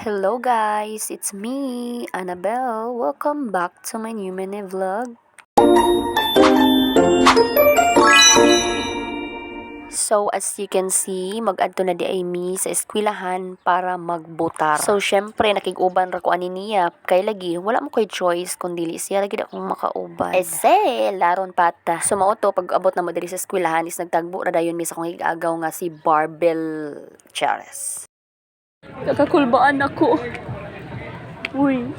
Hello guys, it's me, Annabelle. Welcome back to my new mini vlog. So as you can see, mag-adto na di ay mi sa eskwelahan para magbutar. So syempre nakig-uban ra ko ani niya kay lagi wala mo koy choice kun dili siya lagi akong makauban. Ese laron pata. So mao to pag abot na mo diri sa eskwelahan is nagtagbo ra dayon mi sa akong hig-agaw nga si Barbel Chares. Kakakulbaan ako. Uy.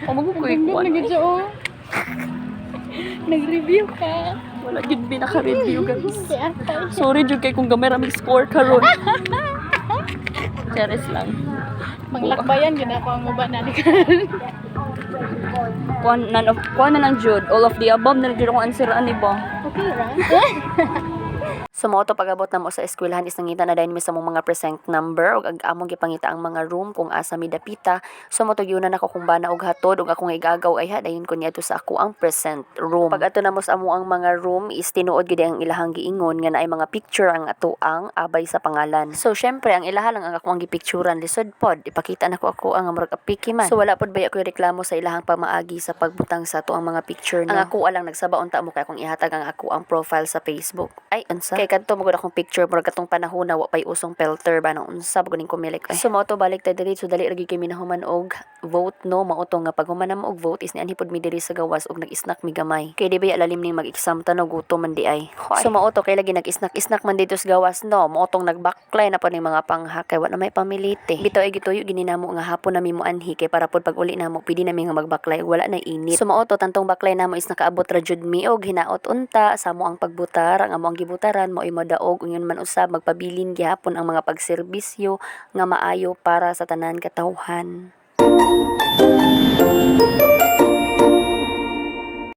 Magkukuikuan oh. Nag-review ka. Wala gid mi naka-review guys. Hindi ata. Sorry jud kay kung gamay ra mi score karon. Chares lang. Manglakbayan gid ako ang uban na ni Kuan na lang jud. All of the above na jud ako answer ani ba. Okay ra. So mo to pag-abot na mo sa eskwelahan is nangita na dahil mi sa mong mga present number ug ag-among gipangita ang mga room kung asa mi dapita. So mo to gyunan ako kung bana og hatod ug akong igagaw ay dayon ko niadto sa ako ang present room. Pag ato na mo sa amo ang mga room is tinuod gid ang ilahang giingon nga naay mga picture ang ato ang abay sa pangalan. So syempre ang ilaha lang ang ako ang gipicturan lisod pod ipakita nako ako ang murag apiki man. So wala pod bay ako reklamo sa ilahang pamaagi sa pagbutang sa ato ang mga picture no. Ang ako alang nagsabaon ta mo kay akong ihatag ang ako ang profile sa Facebook. Ay unsa? Kay kadto mo gud akong picture murag katong panahon na wa pay usong filter ba nang unsa gud ning kumilik. So mao to balik ta diri so dali ra gyud kami nahuman og vote no mao to nga pag human na mo og vote is ni anhi pod mi diri sa gawas og nag-snack mi gamay. Kay di ba alalim ning mag-exam ta no gutom man di ay. So mao to kay lagi nag-snack man dito sa gawas no mao tong nag-backline na pod ning mga panghakay wa na may pamilite. Bitaw ay gituyo gini namo nga hapon na mi mo anhi kay para pod pag uli namo pwede na mi nga mag-backline wala na init. So mao to tantong backline namo is nakaabot ra jud mi og hinaot unta sa mo ang pagbutar ang amo ang gibutaran mo ay daog unyon man usab magpabilin gihapon ang mga pagserbisyo nga maayo para sa tanan katawhan.